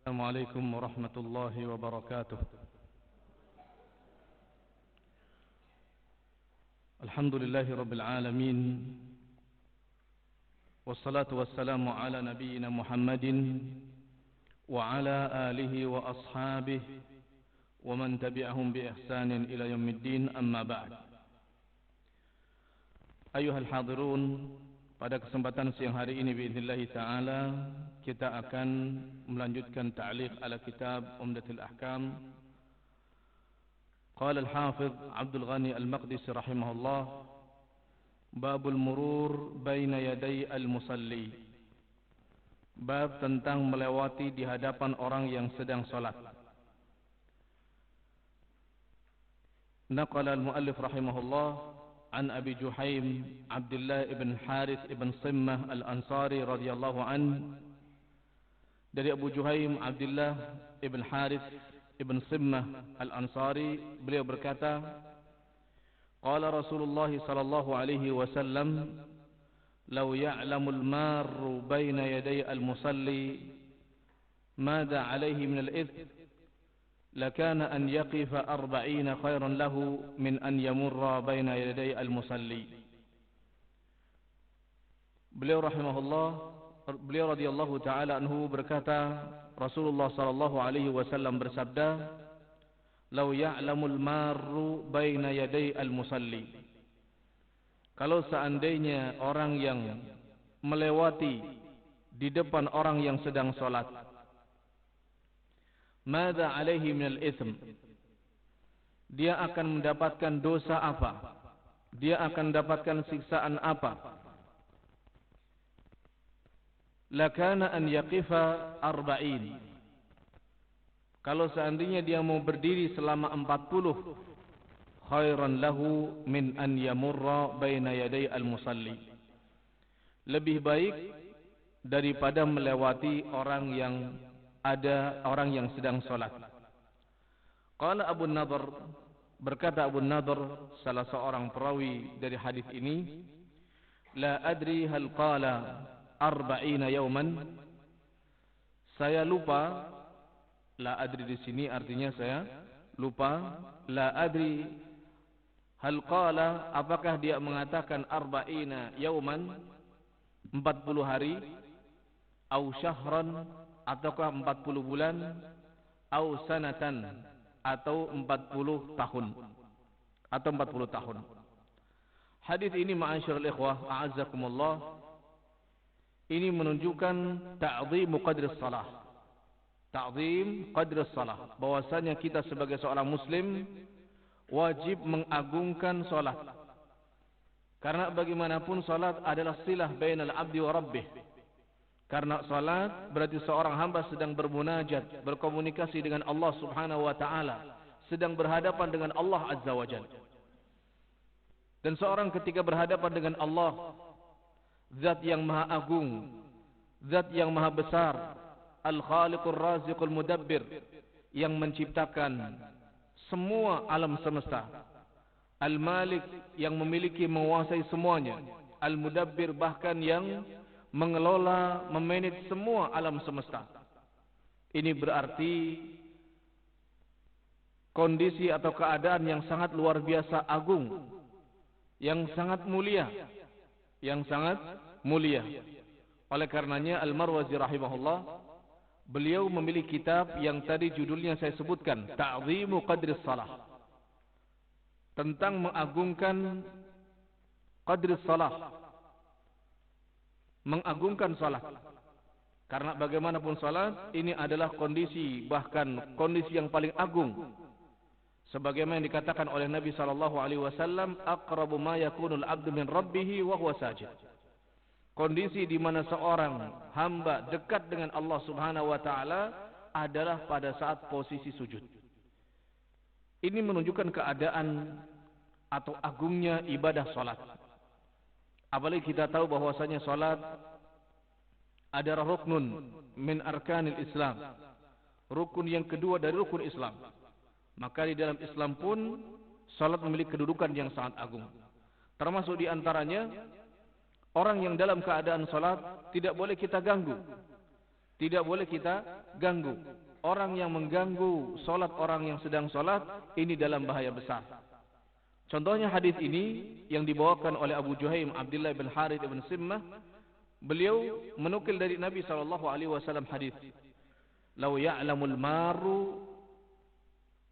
السلام عليكم ورحمة الله وبركاته. الحمد لله رب العالمين، والصلاة والسلام على نبينا محمد وعلى آله وأصحابه ومن تبعهم بإحسان إلى يوم الدين. أما بعد. أيها الحاضرون, pada kesempatan siang hari ini biidznillah ta'ala kita akan melanjutkan ta'liq ala kitab Umdatul Ahkam. Qala al-Hafidh Abdul Ghani al-Maqdisi rahimahullah, babul murur baina yaday al-musalli, bab tentang melewati di hadapan orang yang sedang salat. Naqala al-muallif rahimahullah عن أبي جحيم عبد الله بن حارث بن صمة الأنصاري رضي الله عنه, dari Abu Juhaim Abdullah ibn Harith ibn Simmah al-Ansari, beliau berkata, qala Rasulullah sallallahu alaihi wasallam, law ya'lamu al-marru baina yaday al-musalli madha alayhi min al-ithm لكان أن يقف 40 خيرا له من أن يمر بين يدي المصلي. Beliau rahimahullah, beliau radhiyallahu taala anhu berkata, Rasulullah sallallahu alaihi wasallam bersabda, "Lau ya'lamul marru baina yaday al-musalli." Kalau seandainya orang yang melewati di depan orang yang sedang salat, Mada alaihi minal ithm, dia akan mendapatkan dosa apa? Dia akan mendapatkan siksaan apa? Lakana an yaqifa 40. Kalau seandainya dia mau berdiri selama 40, khairan lahu min an yamurra baina yaday al-musalli. Lebih baik daripada melewati orang yang sedang salat. Qala Abu Nadhr, berkata Abu Nadhr, salah seorang perawi dari hadis ini, la adri hal qala 40 yawman. Saya lupa, la adri di sini artinya saya lupa, la adri hal qala, apakah dia mengatakan 40 yawman, 40 hari, au syahran, ataukah 40 bulan, au sanatan, atau 40 tahun, atau 40 tahun. Hadis ini ma'asyiral ikhwah a'azzakumullah, ini menunjukkan ta'zim qadri shalah. Ta'zim qadri shalah, bahwasanya kita sebagai seorang muslim wajib mengagungkan salat. Karena bagaimanapun salat adalah silah bainal abdi wa rabbih. Karena salat berarti seorang hamba sedang bermunajat, berkomunikasi dengan Allah Subhanahu wa taala, sedang berhadapan dengan Allah Azza wa Jalla. Dan seorang ketika berhadapan dengan Allah, zat yang maha agung, zat yang maha besar, Al-Khaliqur Raziqul Mudabbir, yang menciptakan semua alam semesta, Al-Malik, yang memiliki menguasai semuanya, Al-Mudabbir, bahkan yang mengelola, memanage semua alam semesta. Ini berarti kondisi atau keadaan yang sangat luar biasa agung, yang sangat mulia, yang sangat mulia. Oleh karenanya Al-Marwazi rahimahullah, beliau memiliki kitab yang tadi judulnya saya sebutkan, Ta'zimu Qadri Shalah, tentang mengagungkan qadri shalah, mengagungkan salat. Karena bagaimanapun salat ini adalah kondisi, bahkan kondisi yang paling agung. Sebagaimana yang dikatakan oleh Nabi sallallahu alaihi wasallam, aqrabu ma yakunul 'abdu min rabbih wa huwa sajid. Kondisi di mana seorang hamba dekat dengan Allah Subhanahu wa taala adalah pada saat posisi sujud. Ini menunjukkan keadaan atau agungnya ibadah salat. Apalagi kita tahu bahwasanya salat adalah ruknun min arkanil Islam, rukun yang kedua dari rukun Islam. Maka di dalam Islam pun salat memiliki kedudukan yang sangat agung. Termasuk di antaranya orang yang dalam keadaan salat tidak boleh kita ganggu. Tidak boleh kita ganggu. Orang yang mengganggu solat orang yang sedang solat, ini dalam bahaya besar. Contohnya hadis ini yang dibawakan oleh Abu Juhaim Abdullah bin Harith bin Simmah. Beliau menukil dari Nabi SAW hadis. Lau ya'lamul maru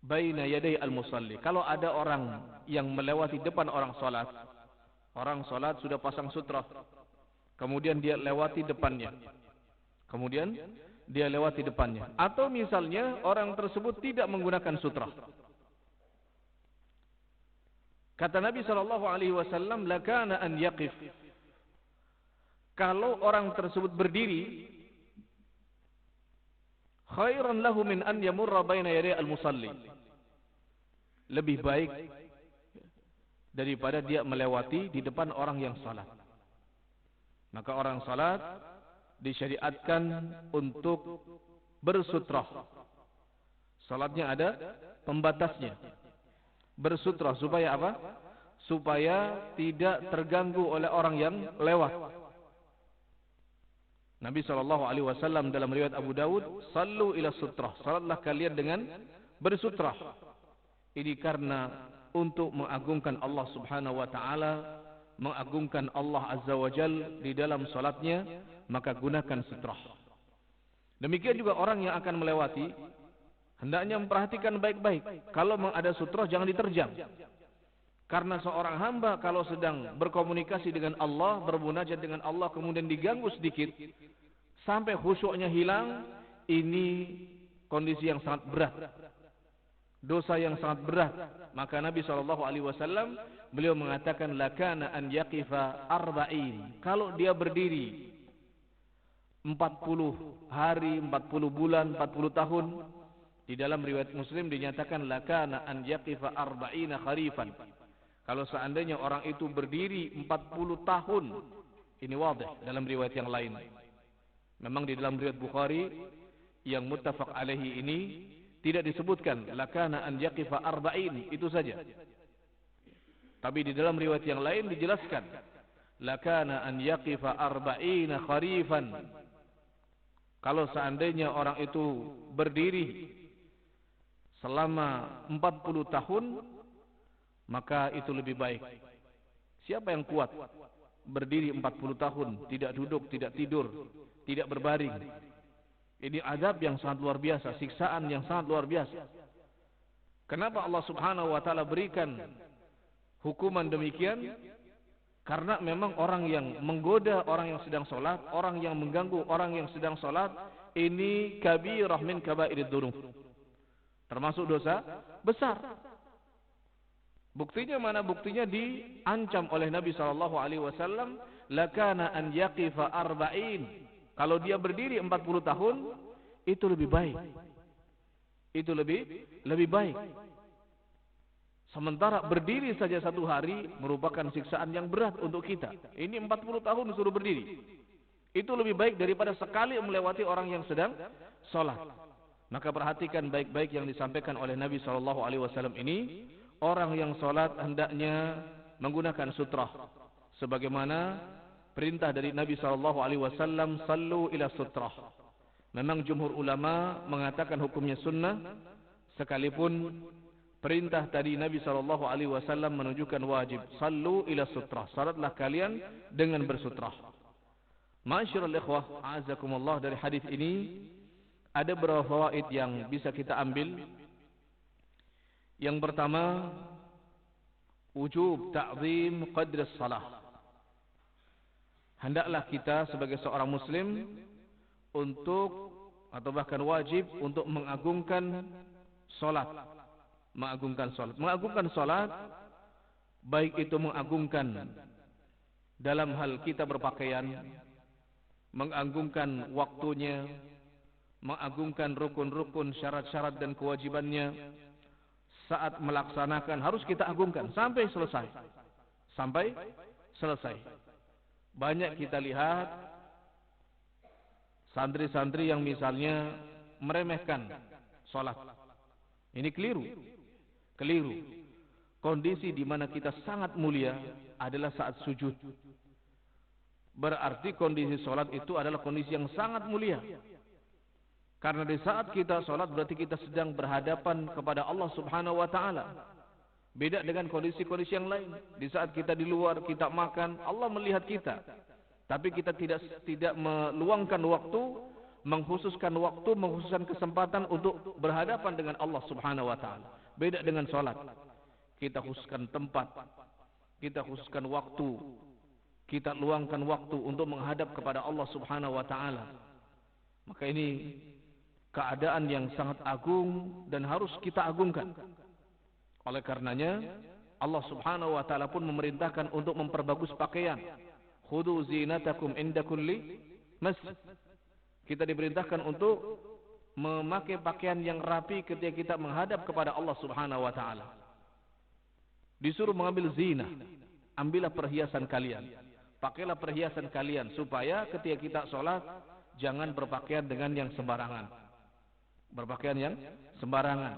baina yaday al-musalli. Kalau ada orang yang melewati depan orang solat sudah pasang sutra, kemudian dia lewati depannya. Atau misalnya orang tersebut tidak menggunakan sutra. Kata Nabi SAW, lakana an yaqif. Kalau orang tersebut berdiri, khairan lahu min an yamurra baina yaday al-musalli. Lebih baik daripada dia melewati di depan orang yang salat. Maka orang salat disyariatkan untuk bersutrah. Salatnya ada pembatasnya. Bersutrah supaya apa? Supaya tidak terganggu oleh orang yang lewat. Nabi SAW dalam riwayat Abu Dawud, sallu ila sutrah. Salatlah kalian dengan bersutrah. Ini karena untuk mengagungkan Allah Subhanahu wa taala, mengagungkan Allah Azza wa Jal di dalam salatnya, maka gunakan sutrah. Demikian juga orang yang akan melewati, hendaknya memperhatikan baik-baik. Kalau ada sutrah jangan diterjang. Karena seorang hamba kalau sedang berkomunikasi dengan Allah, bermunajat dengan Allah, kemudian diganggu sedikit, sampai khusyuknya hilang, ini kondisi yang sangat berat. Dosa yang sangat berat. Maka Nabi SAW beliau mengatakan lakana an yaqifa arba'in. Kalau dia berdiri 40 hari, 40 bulan, 40 tahun, di dalam riwayat Muslim dinyatakan lakana an yaqifa arba'ina kharifan. Kalau seandainya orang itu berdiri 40 tahun, ini wadih dalam riwayat yang lain. Memang di dalam riwayat Bukhari yang muttafaq alaihi ini tidak disebutkan lakana an yaqifa arba'in, itu saja. Tapi di dalam riwayat yang lain dijelaskan lakana an yaqifa arba'ina kharifan. Kalau seandainya orang itu berdiri selama 40 tahun, maka itu lebih baik. Siapa yang kuat berdiri 40 tahun, tidak duduk, tidak tidur, tidak berbaring? Ini azab yang sangat luar biasa, siksaan yang sangat luar biasa. Kenapa Allah Subhanahu wa taala berikan hukuman demikian? Karena memang orang yang menggoda orang yang sedang sholat, orang yang mengganggu orang yang sedang sholat, ini kabirah min kabairid dzunub. Termasuk dosa besar. Buktinya mana? Buktinya diancam oleh Nabi SAW, lakana an yaqifa arba'in. Kalau dia berdiri 40 tahun, itu lebih baik. Itu lebih baik. Sementara berdiri saja 1 hari merupakan siksaan yang berat untuk kita. Ini 40 tahun disuruh berdiri. Itu lebih baik daripada sekali melewati orang yang sedang sholat. Maka perhatikan baik-baik yang disampaikan oleh Nabi SAW ini. Orang yang sholat hendaknya menggunakan sutrah. Sebagaimana perintah dari Nabi SAW, sallu ila sutrah. Memang jumhur ulama mengatakan hukumnya sunnah, sekalipun perintah tadi Nabi SAW menunjukkan wajib. Sallu ila sutrah. Salatlah kalian dengan bersutrah. Ma'asyiral ikhwah, a'azakumullah, dari hadis ini ada beberapa fawaid yang bisa kita ambil. Yang pertama, wujub ta'zim qadr as-salah. Hendaklah kita sebagai seorang muslim untuk, atau bahkan wajib untuk mengagungkan salat. Mengagungkan salat, baik itu mengagungkan dalam hal kita berpakaian, mengagungkan waktunya, mengagungkan rukun-rukun, syarat-syarat dan kewajibannya. Saat melaksanakan harus kita agungkan sampai selesai. Sampai selesai. Banyak kita lihat santri-santri yang misalnya meremehkan salat. Ini keliru. Kondisi di mana kita sangat mulia adalah saat sujud. Berarti kondisi salat itu adalah kondisi yang sangat mulia. Karena di saat kita sholat berarti kita sedang berhadapan kepada Allah Subhanahu wa taala. Beda dengan kondisi-kondisi yang lain. Di saat kita di luar, kita makan, Allah melihat kita. Tapi kita tidak meluangkan waktu, mengkhususkan kesempatan untuk berhadapan dengan Allah Subhanahu wa taala. Beda dengan sholat. Kita khususkan tempat, kita khususkan waktu, kita luangkan waktu untuk menghadap kepada Allah Subhanahu wa taala. Maka ini keadaan yang sangat agung dan harus kita agungkan. Oleh karenanya Allah Subhanahu wa taala pun memerintahkan untuk memperbagus pakaian. Khudhu zinatakum inda kulli masjid. Kita diperintahkan untuk memakai pakaian yang rapi ketika kita menghadap kepada Allah Subhanahu wa taala. Disuruh mengambil zina. Ambillah perhiasan kalian. Pakailah perhiasan kalian supaya ketika kita sholat jangan berpakaian dengan yang sembarangan. Berpakaian yang sembarangan,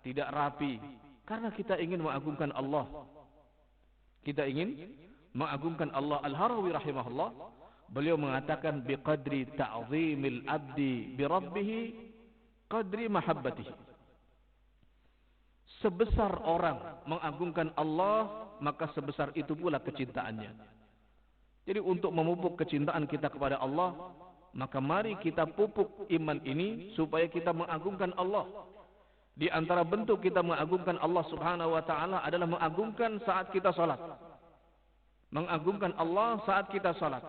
tidak rapi, karena kita ingin mengagungkan Allah. Kita ingin mengagungkan Allah. Al-Harawi rahimahullah, beliau mengatakan biqadri ta'zimil abdi bi rabbih qadri mahabbatihi. Sebesar orang mengagungkan Allah, maka sebesar itu pula kecintaannya. Jadi untuk memupuk kecintaan kita kepada Allah, maka mari kita pupuk iman ini supaya kita mengagungkan Allah. Di antara bentuk kita mengagungkan Allah Subhanahu wa taala adalah mengagungkan saat kita salat. Mengagungkan Allah saat kita salat.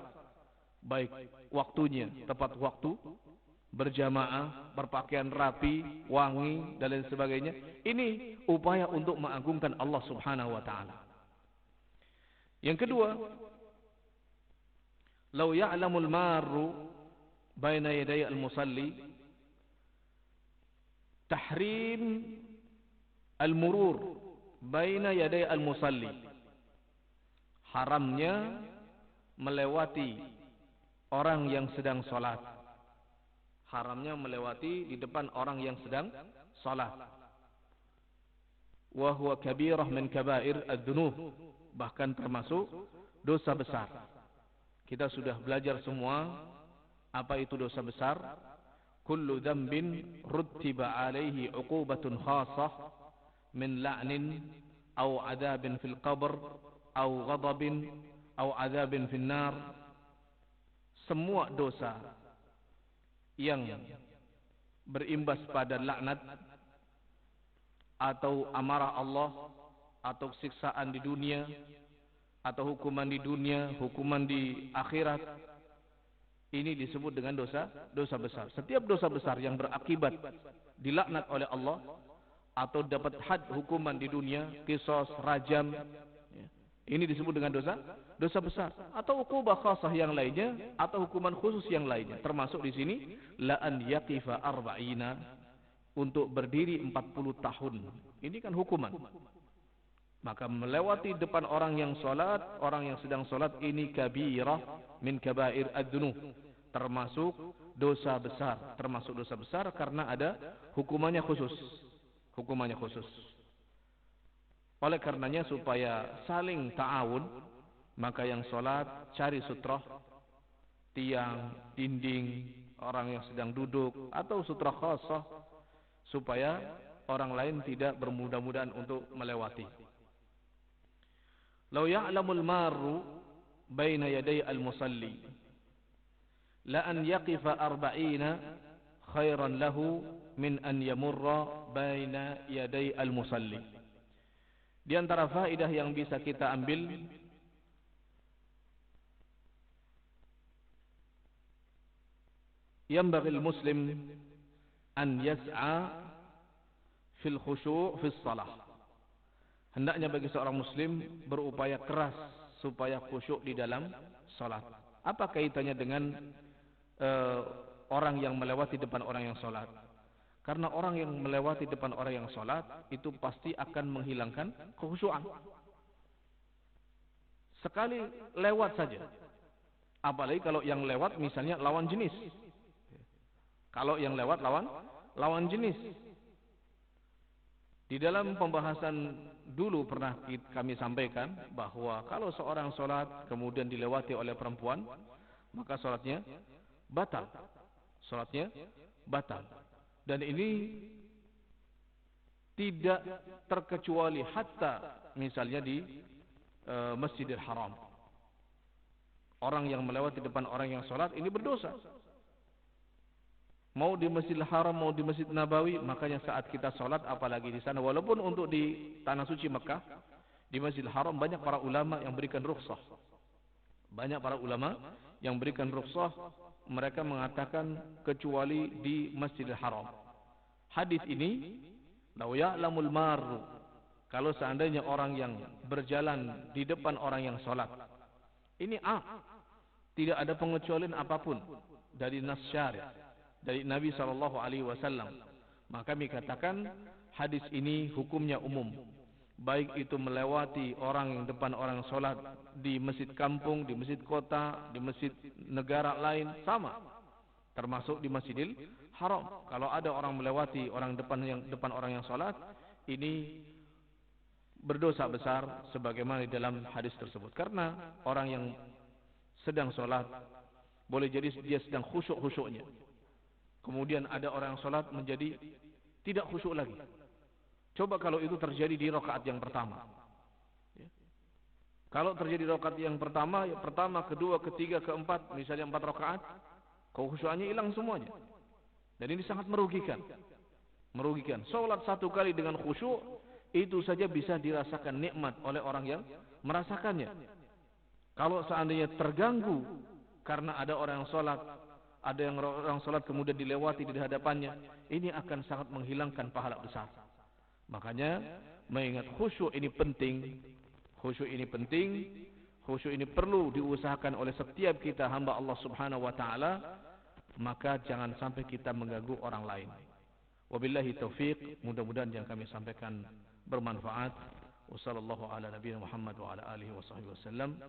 Baik waktunya, tepat waktu, berjamaah, berpakaian rapi, wangi dan lain sebagainya. Ini upaya untuk mengagungkan Allah Subhanahu wa taala. Yang kedua, lau ya'lamul marru baina yaday al-musalli tahrim al-murur baina yaday al-musalli. Haramnya melewati orang yang sedang salat. Haramnya melewati di depan orang yang sedang salat. Wa huwa kabirah min kabair ad-dunub, bahkan termasuk dosa besar. Kita sudah belajar semua apa itu dosa besar. Kullu dhanbin ruttiba alaihi uqubatun khassah min la'nin aw adabin fil qabr aw ghadabin aw adabin fil nar. Semua dosa yang berimbas pada laknat atau amarah Allah atau siksaan di dunia atau hukuman di dunia, hukuman di akhirat, ini disebut dengan dosa besar. Setiap dosa besar yang berakibat dilaknat oleh Allah atau dapat had hukuman di dunia, qisas, rajam, ini disebut dengan dosa besar. Atau uqubah khassah yang lainnya, atau hukuman khusus yang lainnya. Termasuk di sini la an yaqifa arba'ina, untuk berdiri 40 tahun. Ini kan hukuman. Maka melewati depan orang yang salat, orang yang sedang salat, ini kabirah min kabair ad-dunub, termasuk dosa besar. Termasuk dosa besar karena ada hukumannya khusus. Hukumannya khusus. Oleh karenanya supaya saling ta'awun, maka yang salat cari sutrah, tiang, dinding, orang yang sedang duduk, atau sutrah khassah, supaya orang lain tidak bermudah-mudahan untuk melewati. Lau ya'lamul marru baina yaday al-musalli la an yaqifa arba'ina khairan lahu min an yamurra baina yaday al-musalli. Di antara faedah yang bisa kita ambil, yanbaghi al-muslim an yas'a fil khusyu' fis salah. Hendaknya bagi seorang muslim berupaya keras supaya khusyuk di dalam salat. Apa kaitannya dengan orang yang melewati depan orang yang salat? Karena orang yang melewati depan orang yang salat itu pasti akan menghilangkan kekhusyuan. Sekali lewat saja. Apalagi kalau yang lewat misalnya lawan jenis. Kalau yang lewat lawan jenis. Di dalam pembahasan dulu pernah kami sampaikan bahwa kalau seorang sholat kemudian dilewati oleh perempuan, maka sholatnya batal. Sholatnya batal. Dan ini tidak terkecuali hatta misalnya di Masjidil Haram. Orang yang melewati depan orang yang sholat ini berdosa. Mau di Masjidil Haram, mau di Masjid Nabawi, makanya saat kita sholat, apalagi di sana, walaupun untuk di tanah suci Mekah, di Masjidil Haram banyak para ulama yang berikan rukhsah. Banyak para ulama yang berikan rukhsah, mereka mengatakan kecuali di Masjidil Haram. Hadis ini, lau ya'lamul marru, kalau seandainya orang yang berjalan di depan orang yang sholat, ini tidak ada pengecualian apapun dari nas syari' dari Nabi SAW. Maka kami katakan hadis ini hukumnya umum. Baik itu melewati orang yang depan orang sholat di masjid kampung, di masjid kota, di masjid negara lain, sama. Termasuk di Masjidil Haram. Kalau ada orang melewati orang depan orang yang sholat, ini berdosa besar sebagaimana di dalam hadis tersebut. Karena orang yang sedang sholat, boleh jadi dia sedang khusyuk-khusyuknya. Kemudian ada orang yang sholat menjadi tidak khusyuk lagi. Coba kalau itu terjadi di rakaat yang pertama. Ya. Kalau terjadi rakaat yang pertama, ya pertama, kedua, ketiga, keempat, misalnya 4 rakaat, khusyuknya hilang semuanya. Dan ini sangat merugikan. Merugikan. Sholat 1 kali dengan khusyuk, itu saja bisa dirasakan nikmat oleh orang yang merasakannya. Kalau seandainya terganggu karena ada orang yang sholat, ada yang orang sholat kemudian dilewati di hadapannya, ini akan sangat menghilangkan pahala besar. Makanya mengingat khusyuk ini penting. Khusyuk ini penting. Khusyuk ini perlu diusahakan oleh setiap kita hamba Allah Subhanahu wa taala. Maka jangan sampai kita mengganggu orang lain. Wabillahi taufiq. Mudah-mudahan yang kami sampaikan bermanfaat. Wassallallahu ala nabiyina Muhammad wa ala alihi wa sahbihi wasallam.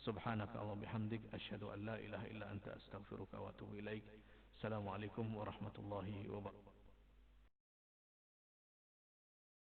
Subhanaka Allahumma bihamdik asyhadu an la ilaha illa anta astaghfiruka wa atubu ilaik. Assalamualaikum warahmatullahi wabarakatuh.